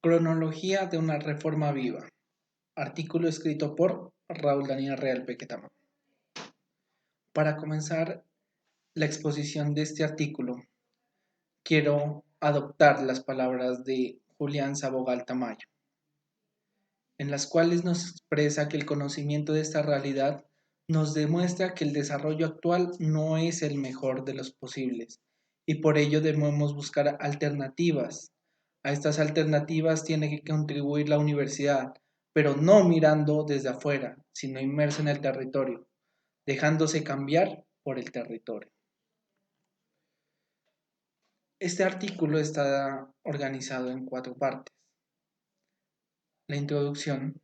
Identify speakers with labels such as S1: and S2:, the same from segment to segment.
S1: Cronología de una reforma viva. Artículo escrito por Raúl Daniel Real Pequetama. Para comenzar la exposición de este artículo, quiero adoptar las palabras de Julián Sabogal Tamayo, en las cuales nos expresa que el conocimiento de esta realidad nos demuestra que el desarrollo actual no es el mejor de los posibles y por ello debemos buscar alternativas. A estas alternativas tiene que contribuir la universidad, pero no mirando desde afuera, sino inmersa en el territorio, dejándose cambiar por el territorio. Este artículo está organizado en 4 partes. La introducción,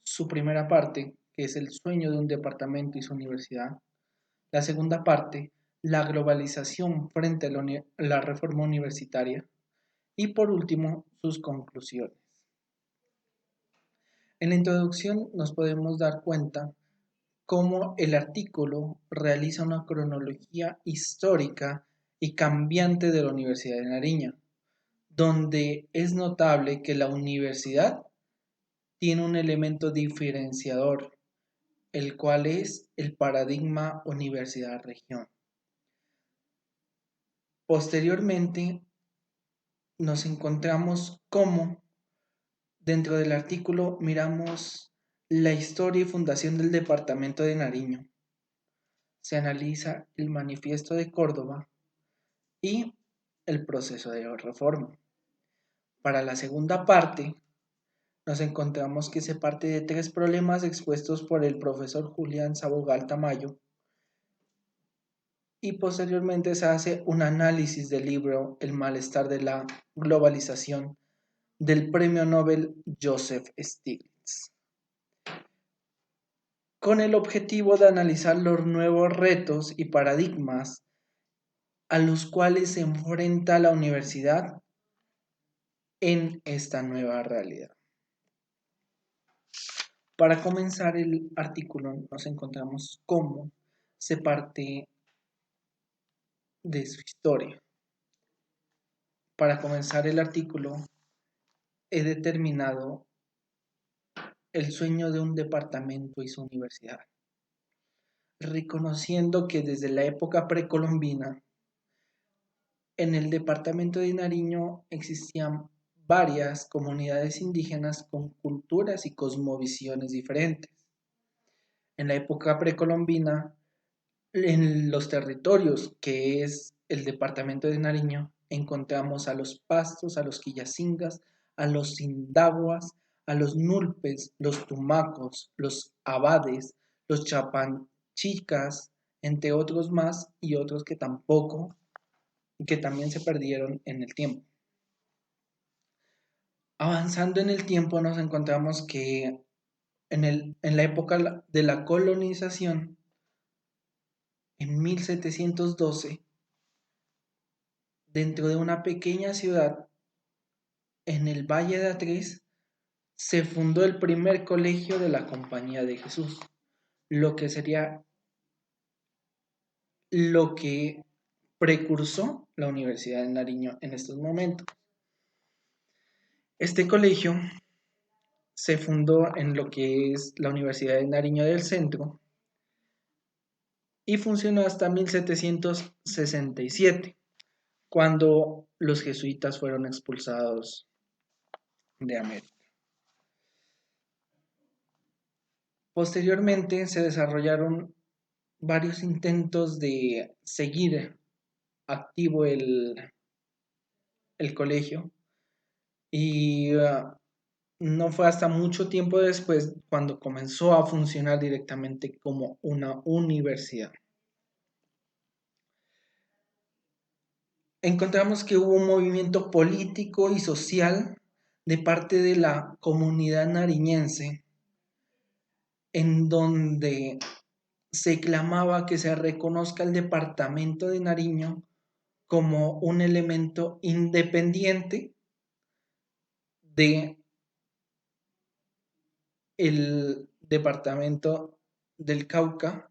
S1: su primera parte, que es el sueño de un departamento y su universidad. La segunda parte, la globalización frente a la reforma universitaria. Y por último, sus conclusiones. En la introducción nos podemos dar cuenta cómo el artículo realiza una cronología histórica y cambiante de la Universidad de Nariño, donde es notable que la universidad tiene un elemento diferenciador, el cual es el paradigma universidad-región. Posteriormente, nos encontramos cómo dentro del artículo miramos la historia y fundación del departamento de Nariño. Se analiza el manifiesto de Córdoba y el proceso de reforma. Para la segunda parte, nos encontramos que se parte de 3 problemas expuestos por el profesor Julián Sabogal Tamayo y posteriormente se hace un análisis del libro El malestar de la globalización del premio Nobel Joseph Stiglitz, con el objetivo de analizar los nuevos retos y paradigmas a los cuales se enfrenta la universidad en esta nueva realidad. Para comenzar el artículo nos encontramos cómo se parte de su historia. Para comenzar el artículo he determinado el sueño de un departamento y su universidad, reconociendo que desde la época precolombina en el departamento de Nariño existían varias comunidades indígenas con culturas y cosmovisiones diferentes. En la época precolombina, en los territorios que es el departamento de Nariño, encontramos a los pastos, a los quillacingas, a los sindaguas, a los nulpes, los tumacos, los abades, los chapanchicas, entre otros más y otros que también se perdieron en el tiempo. Avanzando en el tiempo nos encontramos que en la época de la colonización, en 1712, dentro de una pequeña ciudad en el Valle de Atrís, se fundó el primer colegio de la Compañía de Jesús, lo que sería lo que precursó la Universidad de Nariño en estos momentos. Este colegio se fundó en lo que es la Universidad de Nariño del Centro y funcionó hasta 1767, cuando los jesuitas fueron expulsados de América. Posteriormente se desarrollaron varios intentos de seguir activo el colegio y no fue hasta mucho tiempo después cuando comenzó a funcionar directamente como una universidad. Encontramos que hubo un movimiento político y social de parte de la comunidad nariñense en donde se clamaba que se reconozca el departamento de Nariño como un elemento independiente de el departamento del Cauca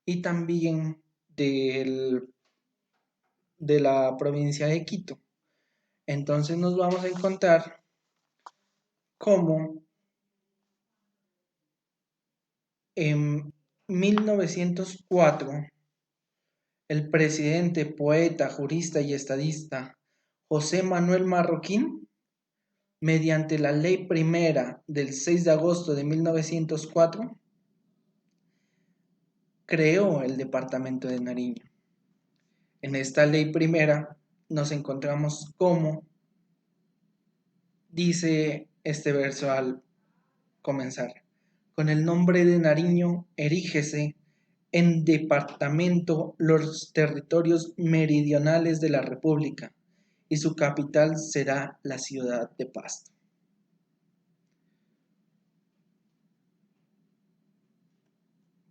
S1: y también de la provincia de Quito. Entonces nos vamos a encontrar cómo en 1904 el presidente, poeta, jurista y estadista José Manuel Marroquín, mediante la Ley Primera del 6 de agosto de 1904, creó el departamento de Nariño. En esta Ley Primera nos encontramos como dice este verso al comenzar: con el nombre de Nariño erígese en departamento los territorios meridionales de la República, y su capital será la ciudad de Pasto.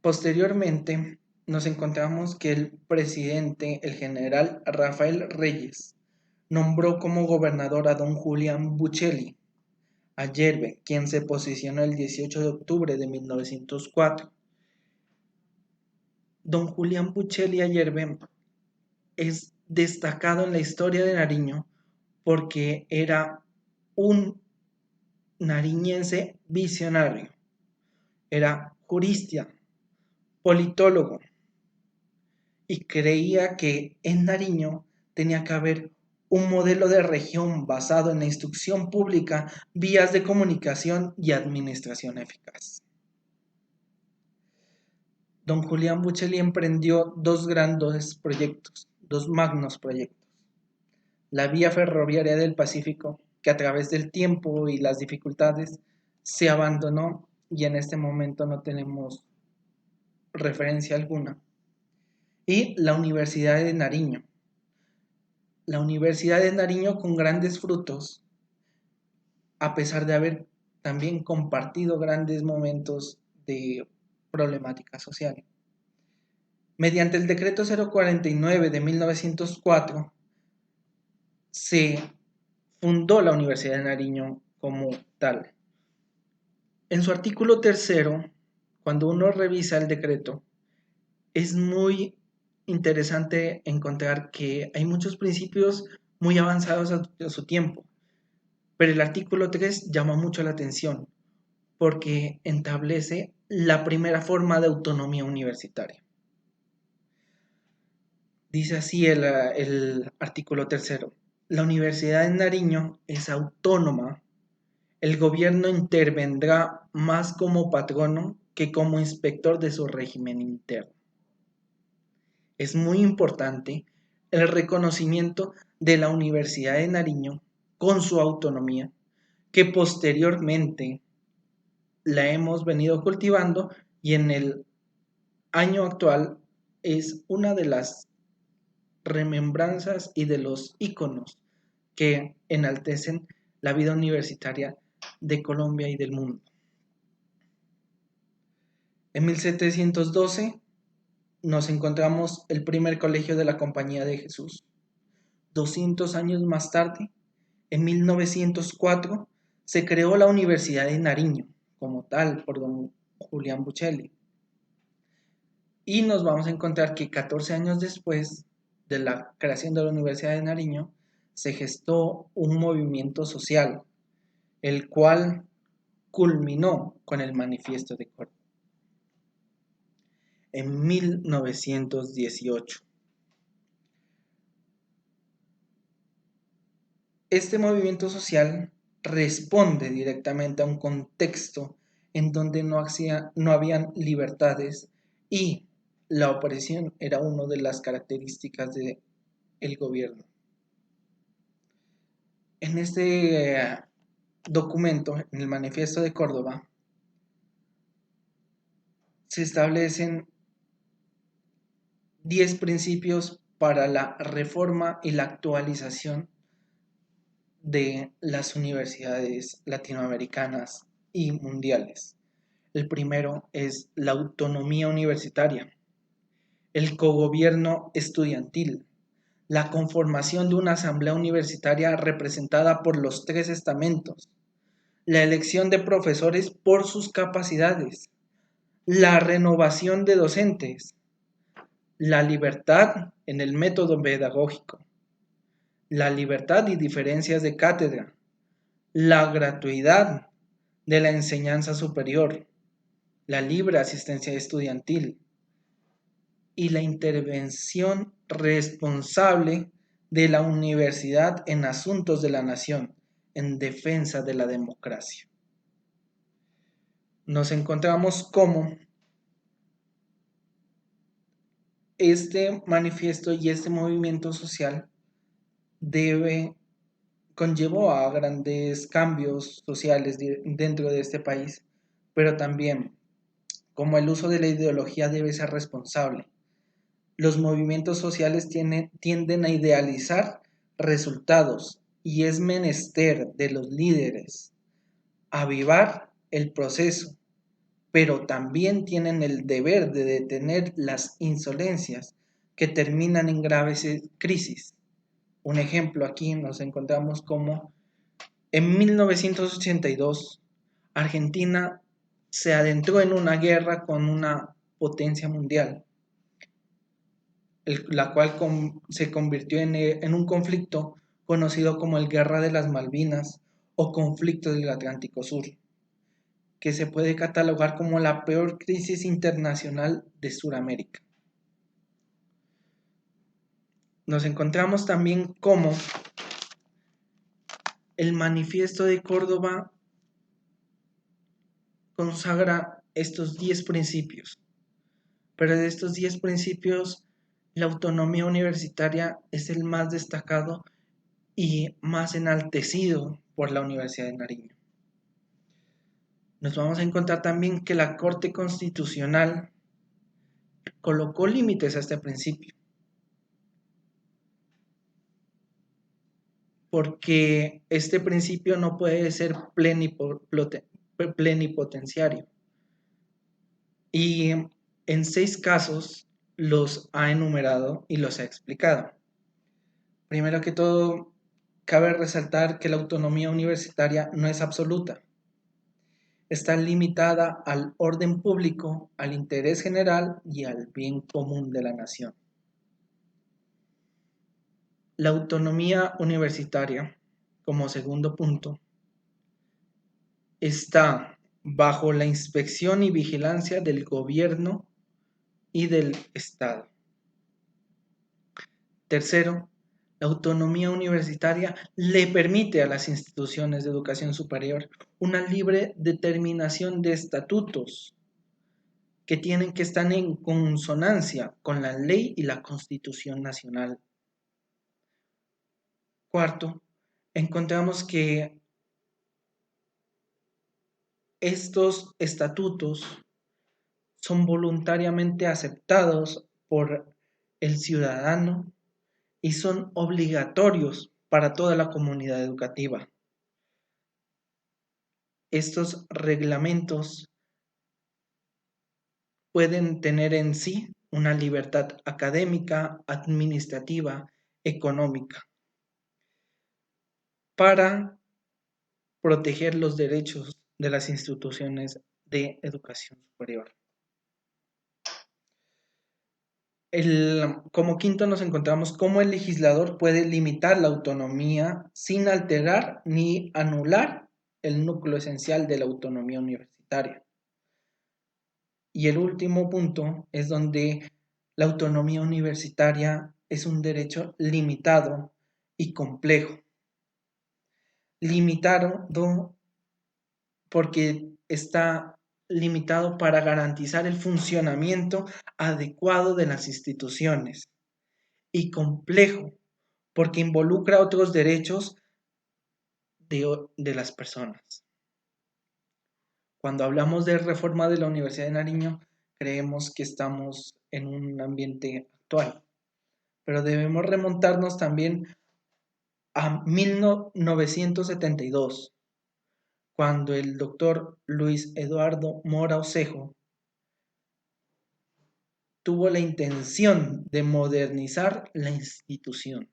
S1: Posteriormente, nos encontramos que el presidente, el general Rafael Reyes, nombró como gobernador a don Julián Buccelli Ayerbe, quien se posicionó el 18 de octubre de 1904. Don Julián Buccelli Ayerbe es destacado en la historia de Nariño porque era un nariñense visionario, era jurista, politólogo, y creía que en Nariño tenía que haber un modelo de región basado en la instrucción pública, vías de comunicación y administración eficaz. Don Julián Buccelli emprendió dos grandes proyectos, dos magnos proyectos: la vía ferroviaria del Pacífico, que a través del tiempo y las dificultades se abandonó y en este momento no tenemos referencia alguna, y la Universidad de Nariño. La Universidad de Nariño con grandes frutos, a pesar de haber también compartido grandes momentos de problemática social. Mediante el decreto 049 de 1904, se fundó la Universidad de Nariño como tal. En su artículo tercero, cuando uno revisa el decreto, es muy interesante encontrar que hay muchos principios muy avanzados a su tiempo, pero el artículo 3 llama mucho la atención porque establece la primera forma de autonomía universitaria. Dice así el artículo tercero: la Universidad de Nariño es autónoma. El gobierno intervendrá más como patrono que como inspector de su régimen interno. Es muy importante el reconocimiento de la Universidad de Nariño con su autonomía, que posteriormente la hemos venido cultivando y en el año actual es una de las remembranzas y de los íconos que enaltecen la vida universitaria de Colombia y del mundo. En 1712 nos encontramos el primer colegio de la Compañía de Jesús. 200 años más tarde, en 1904, se creó la Universidad de Nariño, como tal, por don Julián Buccelli. Y nos vamos a encontrar que 14 años después de la creación de la Universidad de Nariño, se gestó un movimiento social, el cual culminó con el Manifiesto de Córdoba en 1918. Este movimiento social responde directamente a un contexto en donde no habían libertades y la opresión era una de las características del gobierno. En este documento, en el Manifiesto de Córdoba, se establecen 10 principios para la reforma y la actualización de las universidades latinoamericanas y mundiales. El primero es la autonomía universitaria, el cogobierno estudiantil, la conformación de una asamblea universitaria representada por los 3 estamentos, la elección de profesores por sus capacidades, la renovación de docentes, la libertad en el método pedagógico, la libertad y diferencias de cátedra, la gratuidad de la enseñanza superior, la libre asistencia estudiantil y la intervención responsable de la universidad en asuntos de la nación, en defensa de la democracia. Nos encontramos como este manifiesto y este movimiento social conllevó a grandes cambios sociales dentro de este país, pero también como el uso de la ideología debe ser responsable. Los movimientos sociales tienden a idealizar resultados y es menester de los líderes avivar el proceso, pero también tienen el deber de detener las insolencias que terminan en graves crisis. Un ejemplo, aquí nos encontramos como en 1982 Argentina se adentró en una guerra con una potencia mundial, la cual se convirtió en un conflicto conocido como el Guerra de las Malvinas o conflicto del Atlántico Sur, que se puede catalogar como la peor crisis internacional de Sudamérica. Nos encontramos también como el Manifiesto de Córdoba consagra estos 10 principios, pero de estos 10 principios la autonomía universitaria es el más destacado y más enaltecido por la Universidad de Nariño. Nos vamos a encontrar también que la Corte Constitucional colocó límites a este principio, porque este principio no puede ser plenipotenciario. Y en 6 casos los ha enumerado y los ha explicado. Primero que todo, cabe resaltar que la autonomía universitaria no es absoluta. Está limitada al orden público, al interés general y al bien común de la nación. La autonomía universitaria, como segundo punto, está bajo la inspección y vigilancia del gobierno y del Estado. Tercero, la autonomía universitaria le permite a las instituciones de educación superior una libre determinación de estatutos que tienen que estar en consonancia con la ley y la Constitución Nacional. Cuarto, encontramos que estos estatutos son voluntariamente aceptados por el ciudadano y son obligatorios para toda la comunidad educativa. Estos reglamentos pueden tener en sí una libertad académica, administrativa, económica, para proteger los derechos de las instituciones de educación superior. Como quinto nos encontramos cómo el legislador puede limitar la autonomía sin alterar ni anular el núcleo esencial de la autonomía universitaria. Y el último punto es donde la autonomía universitaria es un derecho limitado y complejo. Limitado porque está limitado para garantizar el funcionamiento adecuado de las instituciones y complejo porque involucra otros derechos de las personas. Cuando hablamos de reforma de la Universidad de Nariño, creemos que estamos en un ambiente actual, pero debemos remontarnos también a 1972, cuando el doctor Luis Eduardo Mora Osejo tuvo la intención de modernizar la institución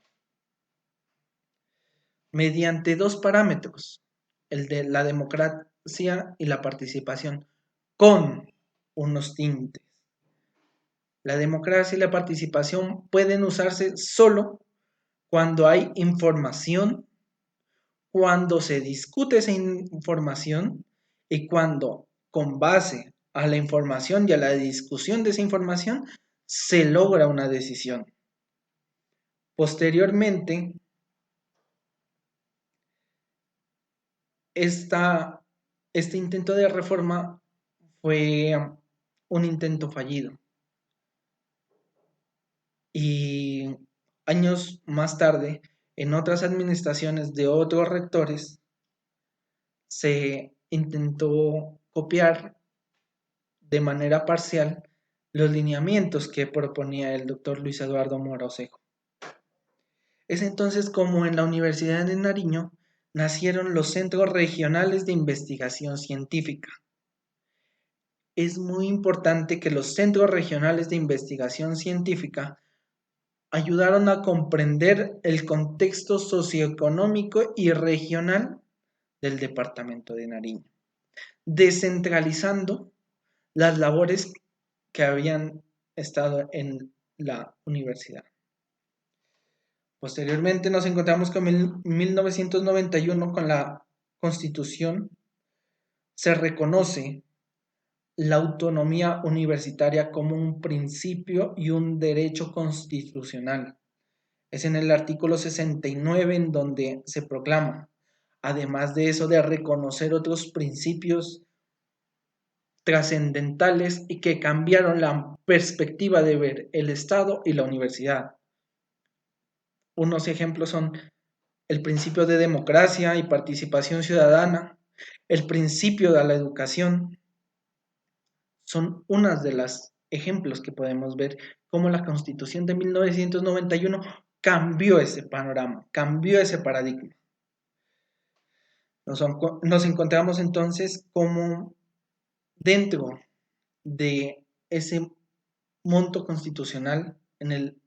S1: mediante 2 parámetros, el de la democracia y la participación, con unos tintes. La democracia y la participación pueden usarse solo cuando hay información, cuando se discute esa información y cuando con base a la información y a la discusión de esa información se logra una decisión. Posteriormente, este intento de reforma fue un intento fallido. Y años más tarde, en otras administraciones de otros rectores, se intentó copiar de manera parcial los lineamientos que proponía el doctor Luis Eduardo Mora Osejo. Es entonces como en la Universidad de Nariño nacieron los Centros Regionales de Investigación Científica. Es muy importante que los Centros Regionales de Investigación Científica ayudaron a comprender el contexto socioeconómico y regional del departamento de Nariño, descentralizando las labores que habían estado en la universidad. Posteriormente nos encontramos con 1991 con la Constitución. Se reconoce la autonomía universitaria como un principio y un derecho constitucional. Es en el artículo 69 en donde se proclama, además de eso, de reconocer otros principios trascendentales y que cambiaron la perspectiva de ver el Estado y la universidad. Unos ejemplos son el principio de democracia y participación ciudadana, el principio de la educación. Son unas de los ejemplos que podemos ver cómo la Constitución de 1991 cambió ese panorama, cambió ese paradigma. Nos encontramos entonces como dentro de ese monto constitucional en el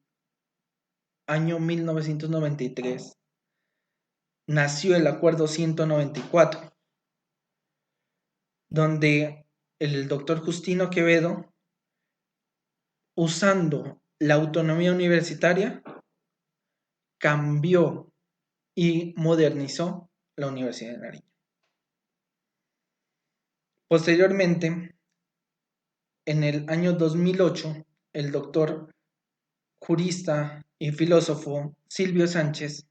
S1: año 1993 nació el Acuerdo 194, donde el doctor Justino Quevedo, usando la autonomía universitaria, cambió y modernizó la Universidad de Nariño. Posteriormente, en el año 2008, el doctor jurista y filósofo Silvio Sánchez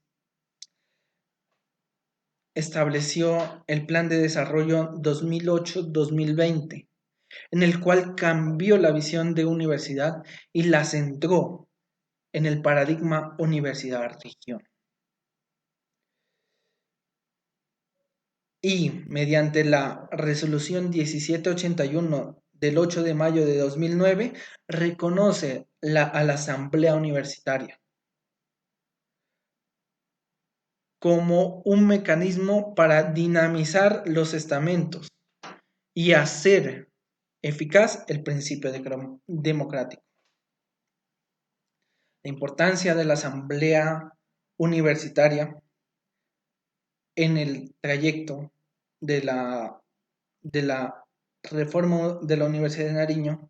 S1: estableció el Plan de Desarrollo 2008-2020, en el cual cambió la visión de universidad y la centró en el paradigma universidad-región. Y mediante la resolución 1781 del 8 de mayo de 2009, reconoce a la Asamblea Universitaria como un mecanismo para dinamizar los estamentos y hacer eficaz el principio democrático. La importancia de la Asamblea Universitaria en el trayecto de la reforma de la Universidad de Nariño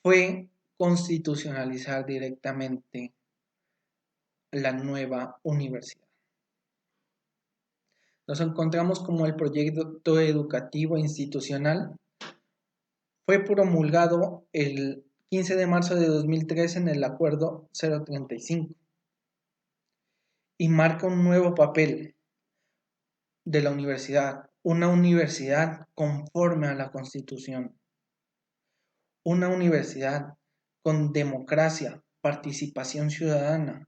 S1: fue constitucionalizar directamente la nueva universidad. Nos encontramos como el proyecto educativo institucional fue promulgado el 15 de marzo de 2013 en el Acuerdo 035 y marca un nuevo papel de la universidad, una universidad conforme a la Constitución, una universidad con democracia, participación ciudadana,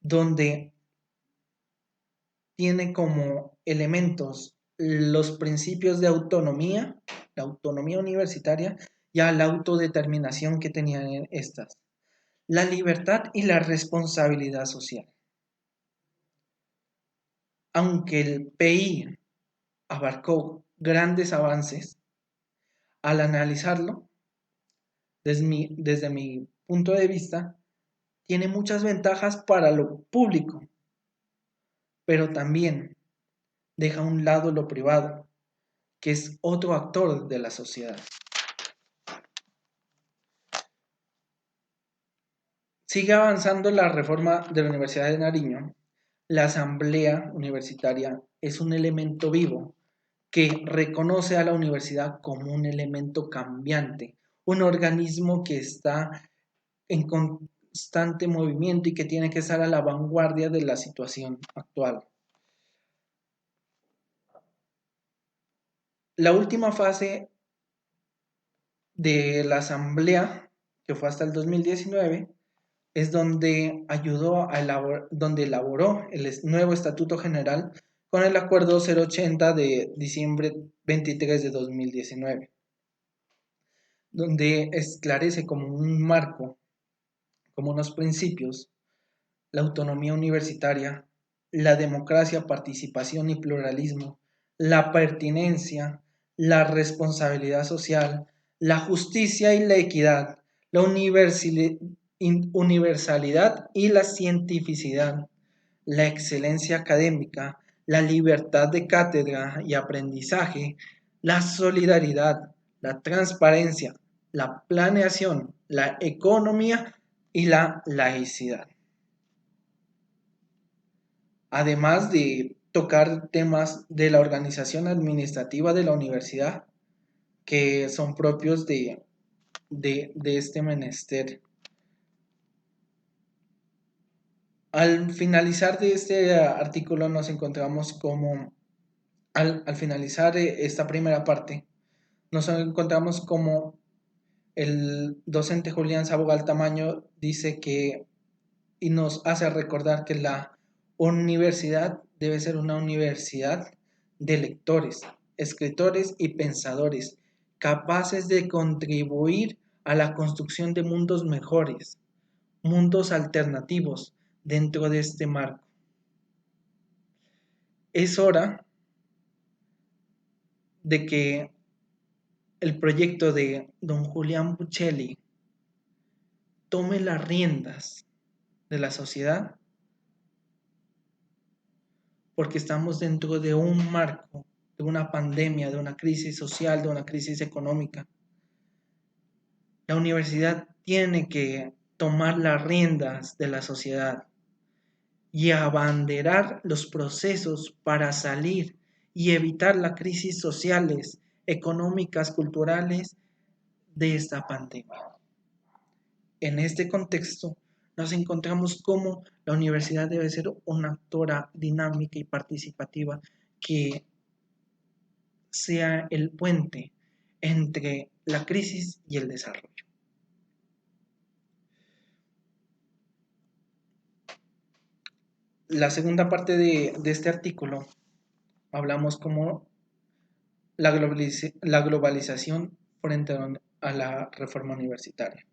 S1: donde tiene como elementos los principios de autonomía, la autonomía universitaria y a la autodeterminación que tenían estas, la libertad y la responsabilidad social. Aunque el PI abarcó grandes avances, al analizarlo, desde mi punto de vista, tiene muchas ventajas para lo público, pero también deja a un lado lo privado, que es otro actor de la sociedad. Sigue avanzando la reforma de la Universidad de Nariño. La asamblea universitaria es un elemento vivo que reconoce a la universidad como un elemento cambiante, un organismo que está en constante movimiento y que tiene que estar a la vanguardia de la situación actual. La última fase de la asamblea, que fue hasta el 2019, es donde donde elaboró el nuevo Estatuto General con el Acuerdo 080 de diciembre 23 de 2019, donde esclarece como un marco, como unos principios, la autonomía universitaria, la democracia, participación y pluralismo, la pertinencia, la responsabilidad social, la justicia y la equidad, la universalidad y la cientificidad, la excelencia académica, la libertad de cátedra y aprendizaje, la solidaridad, la transparencia, la planeación, la economía y la laicidad. Además de tocar temas de la organización administrativa de la universidad que son propios de este menester. Al finalizar de este artículo nos encontramos como, al finalizar esta primera parte, nos encontramos como el docente Julián Sabogal Tamaño dice que, y nos hace recordar que la universidad debe ser una universidad de lectores, escritores y pensadores, capaces de contribuir a la construcción de mundos mejores, mundos alternativos dentro de este marco. Es hora de que el proyecto de don Julián Buccelli tome las riendas de la sociedad, porque estamos dentro de un marco, de una pandemia, de una crisis social, de una crisis económica. La universidad tiene que tomar las riendas de la sociedad y abanderar los procesos para salir y evitar las crisis sociales, económicas, culturales de esta pandemia. En este contexto, nos encontramos como la universidad debe ser una actora dinámica y participativa que sea el puente entre la crisis y el desarrollo. La segunda parte de este artículo hablamos como la globalización frente a la reforma universitaria.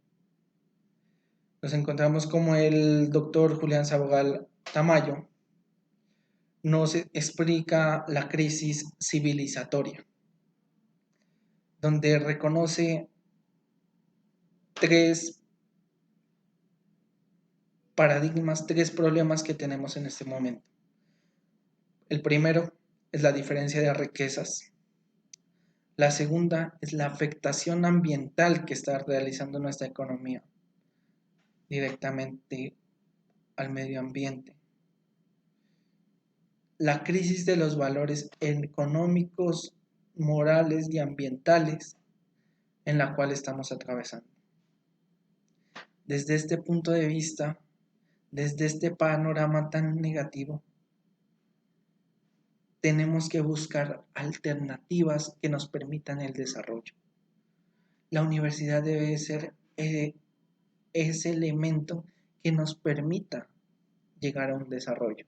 S1: Nos encontramos como el doctor Julián Sabogal Tamayo nos explica la crisis civilizatoria, donde reconoce tres paradigmas, tres problemas que tenemos en este momento. El primero es la diferencia de riquezas. La segunda es la afectación ambiental que está realizando nuestra economía directamente al medio ambiente. La crisis de los valores económicos, morales y ambientales en la cual estamos atravesando. Desde este punto de vista, desde este panorama tan negativo, tenemos que buscar alternativas que nos permitan el desarrollo. La universidad debe ser ese elemento que nos permita llegar a un desarrollo.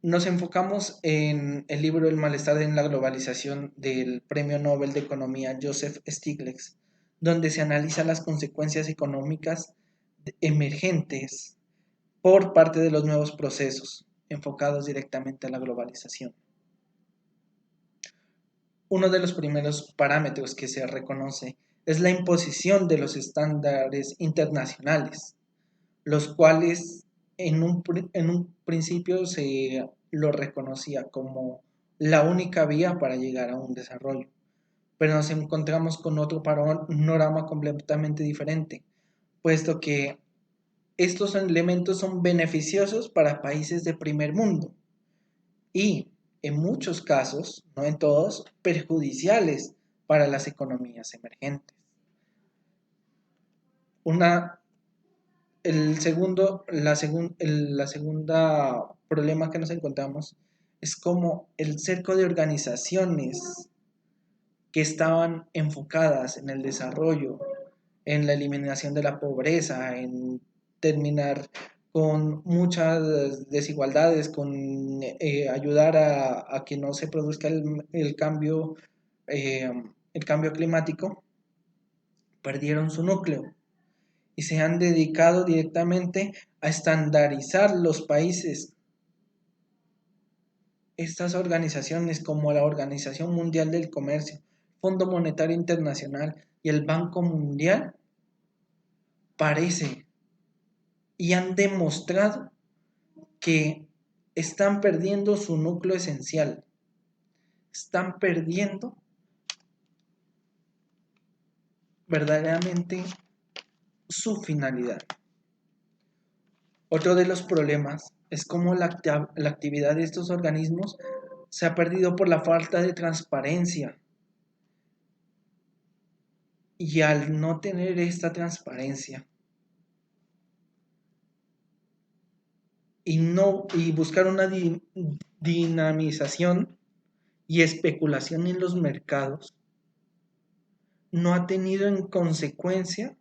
S1: Nos enfocamos en el libro El malestar en la globalización del Premio Nobel de Economía Joseph Stiglitz, donde se analizan las consecuencias económicas emergentes por parte de los nuevos procesos enfocados directamente a la globalización. Uno de los primeros parámetros que se reconoce es la imposición de los estándares internacionales, los cuales en un principio se lo reconocía como la única vía para llegar a un desarrollo. Pero nos encontramos con otro panorama completamente diferente, puesto que estos elementos son beneficiosos para países de primer mundo, y, en muchos casos, no en todos, perjudiciales para las economías emergentes. Una, la segunda problema que nos encontramos es como el cerco de organizaciones que estaban enfocadas en el desarrollo, en la eliminación de la pobreza, en terminar con muchas desigualdades, con ayudar a que no se produzca eh, el cambio climático, perdieron su núcleo y se han dedicado directamente a estandarizar los países. Estas organizaciones como la Organización Mundial del Comercio, Fondo Monetario Internacional y el Banco Mundial parece y han demostrado que están perdiendo su núcleo esencial, están perdiendo verdaderamente su finalidad. Otro de los problemas es cómo la actividad de estos organismos se ha perdido por la falta de transparencia. Y al no tener esta transparencia y buscar una dinamización y especulación en los mercados, no ha tenido en consecuencia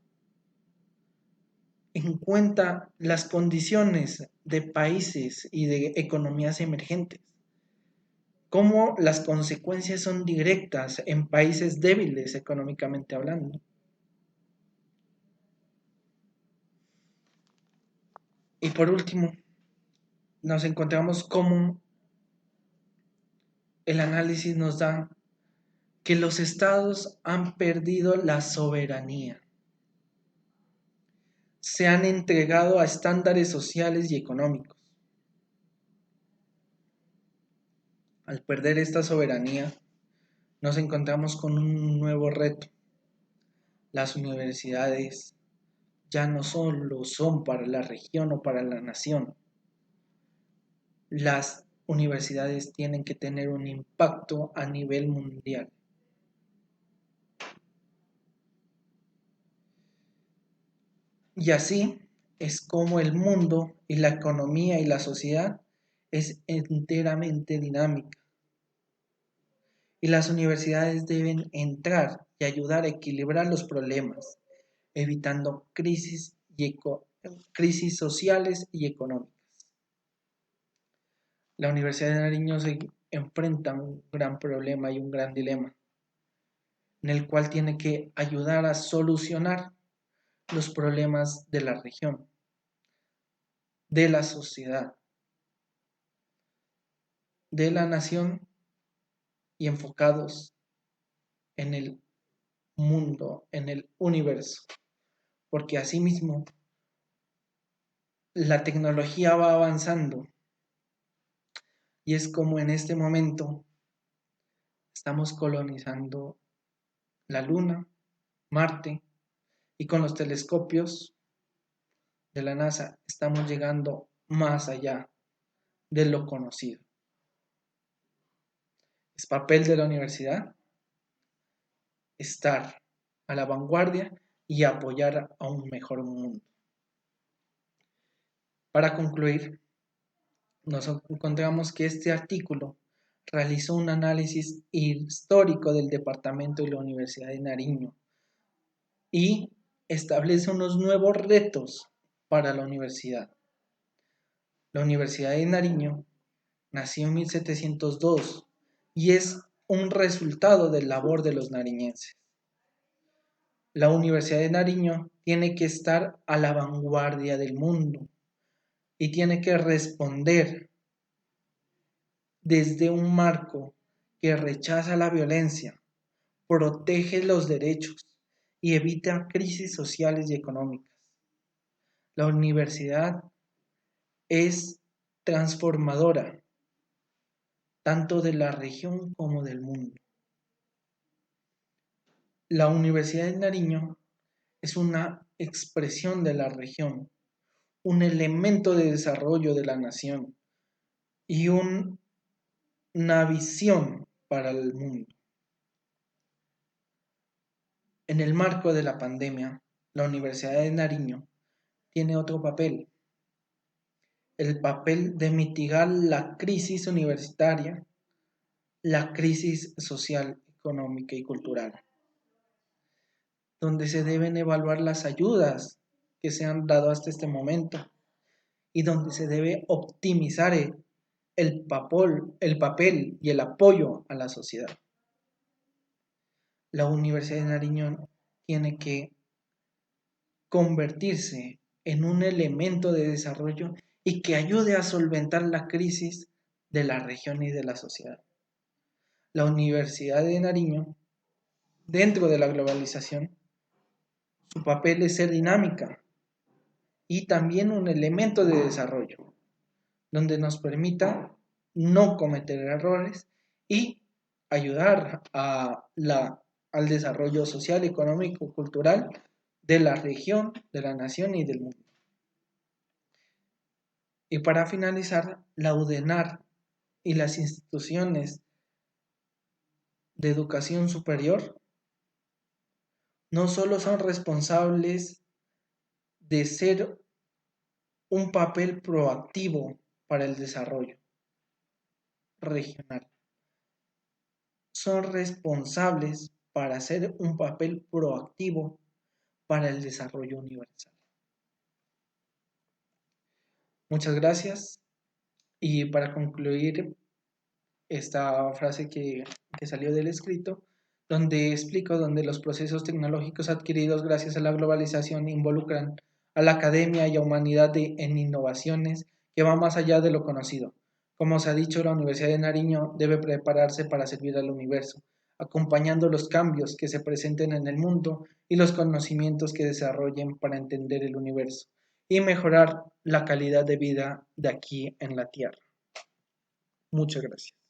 S1: en cuenta las condiciones de países y de economías emergentes, cómo las consecuencias son directas en países débiles económicamente hablando. Y por último, nos encontramos cómo el análisis nos da que los estados han perdido la soberanía. Se han entregado a estándares sociales y económicos. Al perder esta soberanía, nos encontramos con un nuevo reto. Las universidades ya no solo son para la región o para la nación. Las universidades tienen que tener un impacto a nivel mundial. Y así es como el mundo y la economía y la sociedad es enteramente dinámica. Y las universidades deben entrar y ayudar a equilibrar los problemas, evitando crisis sociales y económicas. La Universidad de Nariño se enfrenta a un gran problema y un gran dilema, en el cual tiene que ayudar a solucionar los problemas de la región, de la sociedad, de la nación y enfocados en el mundo, en el universo, porque asimismo la tecnología va avanzando y es como en este momento estamos colonizando la Luna, Marte, y con los telescopios de la NASA estamos llegando más allá de lo conocido. Es papel de la universidad estar a la vanguardia y apoyar a un mejor mundo. Para concluir, nos encontramos que este artículo realizó un análisis histórico del departamento y la Universidad de Nariño y establece unos nuevos retos para la universidad. La Universidad de Nariño nació en 1702 y es un resultado del labor de los nariñenses. La Universidad de Nariño tiene que estar a la vanguardia del mundo y tiene que responder desde un marco que rechaza la violencia, protege los derechos y evita crisis sociales y económicas. La universidad es transformadora, tanto de la región como del mundo. La Universidad de Nariño es una expresión de la región, un elemento de desarrollo de la nación y un una visión para el mundo. En el marco de la pandemia, la Universidad de Nariño tiene otro papel, el papel de mitigar la crisis universitaria, la crisis social, económica y cultural, donde se deben evaluar las ayudas que se han dado hasta este momento y donde se debe optimizar el papel y el apoyo a la sociedad. La Universidad de Nariño tiene que convertirse en un elemento de desarrollo y que ayude a solventar la crisis de la región y de la sociedad. La Universidad de Nariño, dentro de la globalización, su papel es ser dinámica y también un elemento de desarrollo, donde nos permita no cometer errores y ayudar al desarrollo social, económico, cultural de la región, de la nación y del mundo. Y para finalizar, la UDENAR y las instituciones de educación superior no solo son responsables de ser un papel proactivo para el desarrollo regional, son responsables para hacer un papel proactivo para el desarrollo universal. Muchas gracias. Y para concluir esta frase que salió del escrito, donde los procesos tecnológicos adquiridos gracias a la globalización involucran a la academia y a humanidad en innovaciones que van más allá de lo conocido. Como se ha dicho, la Universidad de Nariño debe prepararse para servir al universo, acompañando los cambios que se presenten en el mundo y los conocimientos que desarrollen para entender el universo y mejorar la calidad de vida de aquí en la Tierra. Muchas gracias.